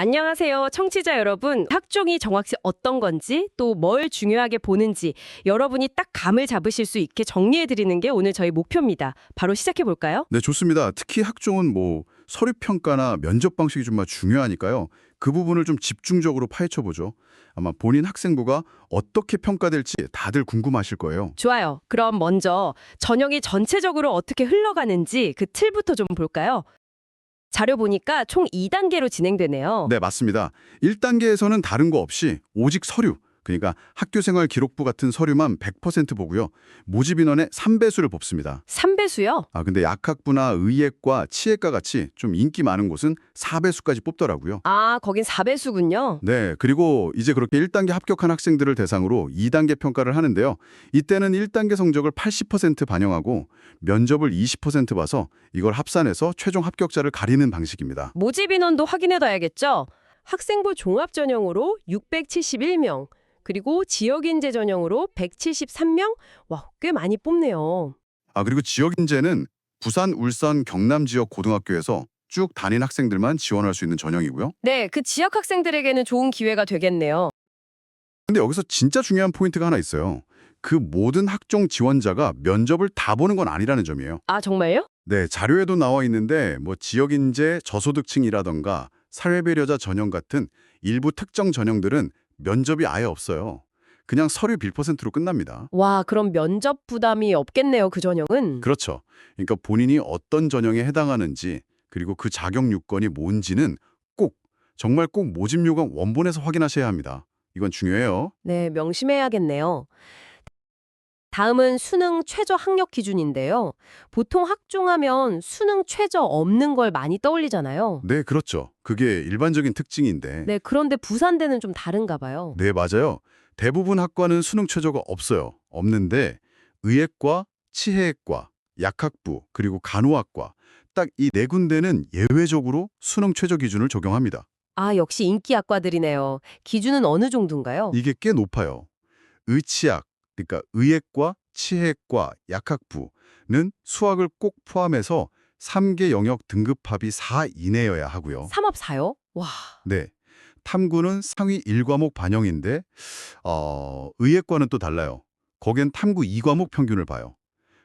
안녕하세요, 청취자 여러분. 학종이 정확히 어떤 건지, 또 뭘 중요하게 보는지 여러분이 딱 감을 잡으실 수 있게 정리해 드리는 게 오늘 저희 목표입니다. 바로 시작해 볼까요? 네, 좋습니다. 특히 학종은 서류 평가나 면접 방식이 정말 중요하니까요. 그 부분을 좀 집중적으로 파헤쳐 보죠. 아마 본인 학생부가 어떻게 평가될지 다들 궁금하실 거예요. 좋아요. 그럼 먼저 전형이 전체적으로 어떻게 흘러가는지 그 틀부터 좀 볼까요? 자료 보니까 총 2단계로 진행되네요. 네, 맞습니다. 1단계에서는 다른 거 없이 오직 서류, 그러니까 학교생활 기록부 같은 서류만 100% 보고요. 모집 인원의 3배수를 뽑습니다. 3배수요? 근데 약학부나 의예과, 치예과 같이 좀 인기 많은 곳은 4배수까지 뽑더라고요. 아, 거긴 4배수군요. 네, 그리고 이제 그렇게 1단계 합격한 학생들을 대상으로 2단계 평가를 하는데요. 이때는 1단계 성적을 80% 반영하고 면접을 20% 봐서 이걸 합산해서 최종 합격자를 가리는 방식입니다. 모집 인원도 확인해 둬야겠죠? 학생부 종합 전형으로 671명, 그리고 지역인재 전형으로 173명? 와, 꽤 많이 뽑네요. 그리고 지역 인재는 부산, 울산, 경남 지역 고등학교에서 쭉 다닌 학생들만 지원할 수 있는 전형이고요. 네, 그 지역 학생들에게는 좋은 기회가 되겠네요. 근데 여기서 진짜 중요한 포인트가 하나 있어요. 그 모든 학종 지원자가 면접을 다 보는 건 아니라는 점이에요. 아, 정말요? 네, 자료에도 나와 있는데 지역인재 저소득층이라던가 사회배려자 전형 같은 일부 특정 전형들은 면접이 아예 없어요. 그냥 서류 빌%로 끝납니다. 와, 그럼 면접 부담이 없겠네요, 그 전형은. 그렇죠. 그러니까 본인이 어떤 전형에 해당하는지 그리고 그 자격 요건이 뭔지는 꼭, 정말 꼭 모집 요강 원본에서 확인하셔야 합니다. 이건 중요해요. 네, 명심해야겠네요. 다음은 수능 최저 학력 기준인데요. 보통 학종하면 수능 최저 없는 걸 많이 떠올리잖아요. 네, 그렇죠. 그게 일반적인 특징인데. 네, 그런데 부산대는 좀 다른가 봐요. 네, 맞아요. 대부분 학과는 수능 최저가 없어요. 없는데 의예과, 치해과, 약학부, 그리고 간호학과 딱 이 네 군데는 예외적으로 수능 최저 기준을 적용합니다. 아, 역시 인기 학과들이네요. 기준은 어느 정도인가요? 이게 꽤 높아요. 의치학, 그러니까 의예과, 치해과, 약학부는 수학을 꼭 포함해서 3개 영역 등급합이 4 이내여야 하고요. 삼합사요? 와, 네. 탐구는 상위 1과목 반영인데 의예과는 또 달라요. 거긴 탐구 2과목 평균을 봐요.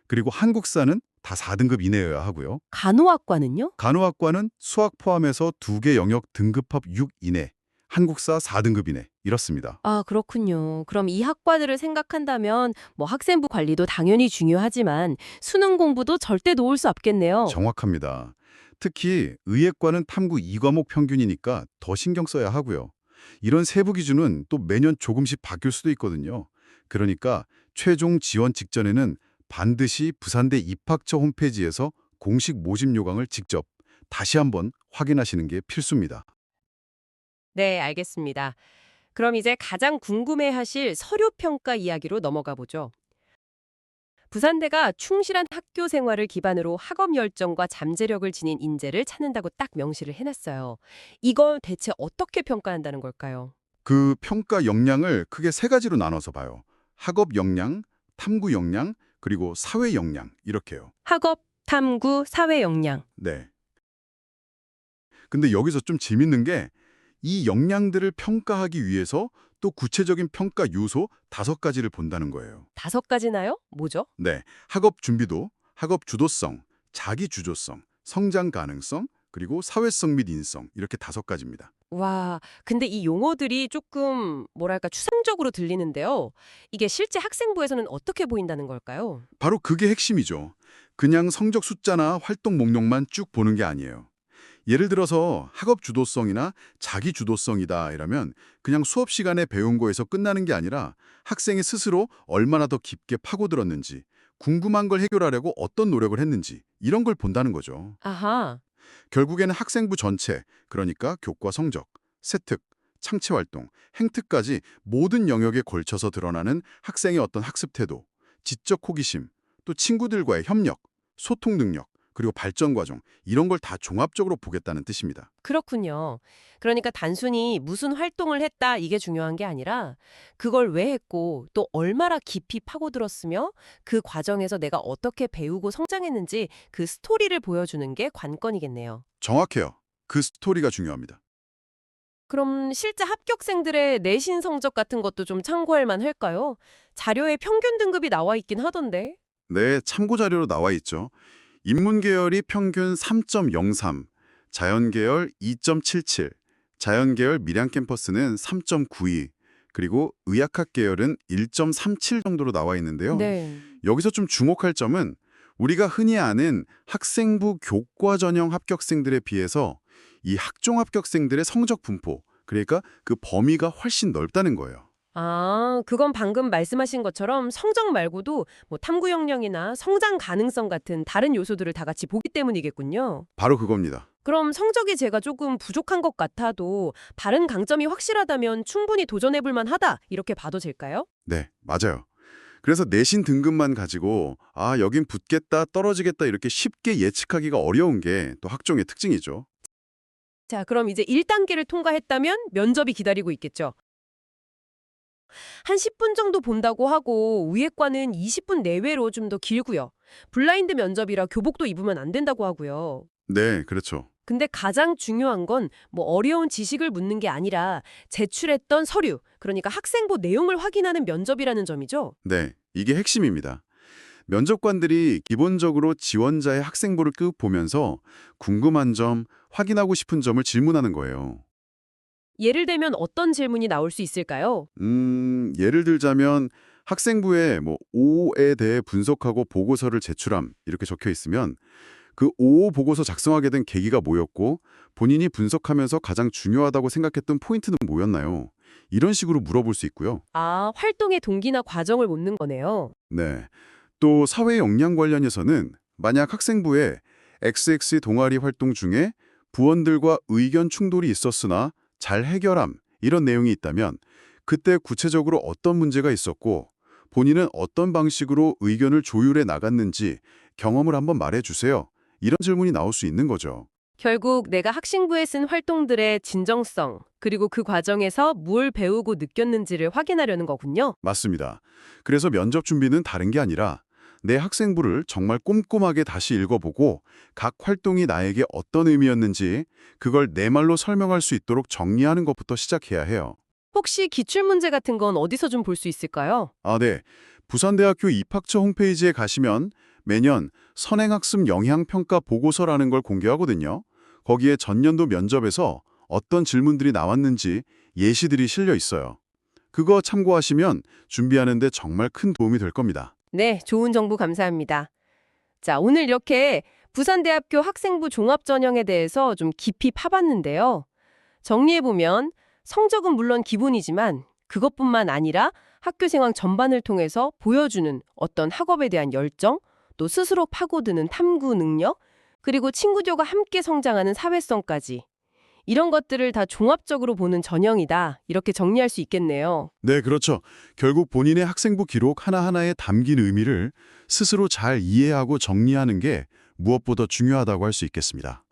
그리고 한국사는 다 4등급 이내여야 하고요. 간호학과는요? 간호학과는 수학 포함해서 2개 영역 등급합 6 이내, 한국사 4등급 이내 이렇습니다. 아, 그렇군요. 그럼 이 학과들을 생각한다면 학생부 관리도 당연히 중요하지만 수능 공부도 절대 놓을 수 없겠네요. 정확합니다. 특히 의예과는 탐구 2과목 평균이니까 더 신경 써야 하고요. 이런 세부 기준은 또 매년 조금씩 바뀔 수도 있거든요. 그러니까 최종 지원 직전에는 반드시 부산대 입학처 홈페이지에서 공식 모집 요강을 직접 다시 한번 확인하시는 게 필수입니다. 네, 알겠습니다. 그럼 이제 가장 궁금해하실 서류 평가 이야기로 넘어가 보죠. 부산대가 충실한 학교 생활을 기반으로 학업 열정과 잠재력을 지닌 인재를 찾는다고 딱 명시를 해놨어요. 이걸 대체 어떻게 평가한다는 걸까요? 그 평가 역량을 크게 세 가지로 나눠서 봐요. 학업 역량, 탐구 역량, 그리고 사회 역량 이렇게요. 학업, 탐구, 사회 역량. 네. 근데 여기서 좀 재밌는 게 이 역량들을 평가하기 위해서 또 구체적인 평가 요소 5가지를 본다는 거예요. 5가지나요? 뭐죠? 네. 학업 준비도, 학업 주도성, 자기 주조성, 성장 가능성, 그리고 사회성 및 인성 이렇게 5가지입니다. 와, 근데 이 용어들이 조금 뭐랄까 추상적으로 들리는데요. 이게 실제 학생부에서는 어떻게 보인다는 걸까요? 바로 그게 핵심이죠. 그냥 성적 숫자나 활동 목록만 쭉 보는 게 아니에요. 예를 들어서 학업 주도성이나 자기 주도성이다 이러면 그냥 수업 시간에 배운 거에서 끝나는 게 아니라 학생이 스스로 얼마나 더 깊게 파고들었는지, 궁금한 걸 해결하려고 어떤 노력을 했는지 이런 걸 본다는 거죠. 아하. 결국에는 학생부 전체, 그러니까 교과 성적, 세특, 창체 활동, 행특까지 모든 영역에 걸쳐서 드러나는 학생의 어떤 학습 태도, 지적 호기심, 또 친구들과의 협력, 소통 능력, 그리고 발전 과정 이런 걸 다 종합적으로 보겠다는 뜻입니다. 그렇군요. 그러니까 단순히 무슨 활동을 했다 이게 중요한 게 아니라 그걸 왜 했고 또 얼마나 깊이 파고들었으며 그 과정에서 내가 어떻게 배우고 성장했는지 그 스토리를 보여주는 게 관건이겠네요. 정확해요. 그 스토리가 중요합니다. 그럼 실제 합격생들의 내신 성적 같은 것도 좀 참고할 만할까요? 자료에 평균 등급이 나와 있긴 하던데. 네, 참고 자료로 나와 있죠. 인문 계열이 평균 3.03, 자연 계열 2.77, 자연 계열 밀양 캠퍼스는 3.92, 그리고 의학학 계열은 1.37 정도로 나와 있는데요. 네. 여기서 좀 주목할 점은 우리가 흔히 아는 학생부 교과 전형 합격생들에 비해서 이 학종 합격생들의 성적 분포, 그러니까 그 범위가 훨씬 넓다는 거예요. 아, 그건 방금 말씀하신 것처럼 성적 말고도 뭐 탐구 역량이나 성장 가능성 같은 다른 요소들을 다 같이 보기 때문이겠군요. 바로 그겁니다. 그럼 성적이 제가 조금 부족한 것 같아도 다른 강점이 확실하다면 충분히 도전해볼 만하다 이렇게 봐도 될까요? 네, 맞아요. 그래서 내신 등급만 가지고 여긴 붙겠다, 떨어지겠다 이렇게 쉽게 예측하기가 어려운 게 또 학종의 특징이죠. 자, 그럼 이제 1단계를 통과했다면 면접이 기다리고 있겠죠. 한 10분 정도 본다고 하고 위에 과는 20분 내외로 좀 더 길고요. 블라인드 면접이라 교복도 입으면 안 된다고 하고요. 네, 그렇죠. 근데 가장 중요한 건 뭐 어려운 지식을 묻는 게 아니라 제출했던 서류, 그러니까 학생부 내용을 확인하는 면접이라는 점이죠. 네, 이게 핵심입니다. 면접관들이 기본적으로 지원자의 학생부를 끄 보면서 궁금한 점, 확인하고 싶은 점을 질문하는 거예요. 예를 들면 어떤 질문이 나올 수 있을까요? 예를 들자면 학생부에 뭐 5에 대해 분석하고 보고서를 제출함 이렇게 적혀 있으면 그 5 보고서 작성하게 된 계기가 뭐였고 본인이 분석하면서 가장 중요하다고 생각했던 포인트는 뭐였나요? 이런 식으로 물어볼 수 있고요. 아, 활동의 동기나 과정을 묻는 거네요. 네. 또 사회 역량 관련해서는 만약 학생부에 XX 동아리 활동 중에 부원들과 의견 충돌이 있었으나 잘 해결함 이런 내용이 있다면 그때 구체적으로 어떤 문제가 있었고 본인은 어떤 방식으로 의견을 조율해 나갔는지 경험을 한번 말해주세요. 이런 질문이 나올 수 있는 거죠. 결국 내가 학생부에 쓴 활동들의 진정성, 그리고 그 과정에서 뭘 배우고 느꼈는지를 확인하려는 거군요. 맞습니다. 그래서 면접 준비는 다른 게 아니라 내 학생부를 정말 꼼꼼하게 다시 읽어보고 각 활동이 나에게 어떤 의미였는지 그걸 내 말로 설명할 수 있도록 정리하는 것부터 시작해야 해요. 혹시 기출문제 같은 건 어디서 좀 볼 수 있을까요? 네. 부산대학교 입학처 홈페이지에 가시면 매년 선행학습 영향평가 보고서라는 걸 공개하거든요. 거기에 전년도 면접에서 어떤 질문들이 나왔는지 예시들이 실려 있어요. 그거 참고하시면 준비하는 데 정말 큰 도움이 될 겁니다. 네, 좋은 정보 감사합니다. 자, 오늘 이렇게 부산대학교 학생부 종합전형에 대해서 좀 깊이 파봤는데요. 정리해보면 성적은 물론 기본이지만 그것뿐만 아니라 학교 생활 전반을 통해서 보여주는 어떤 학업에 대한 열정, 또 스스로 파고드는 탐구 능력, 그리고 친구들과 함께 성장하는 사회성까지 이런 것들을 다 종합적으로 보는 전형이다. 이렇게 정리할 수 있겠네요. 네, 그렇죠. 결국 본인의 학생부 기록 하나하나에 담긴 의미를 스스로 잘 이해하고 정리하는 게 무엇보다 중요하다고 할 수 있겠습니다.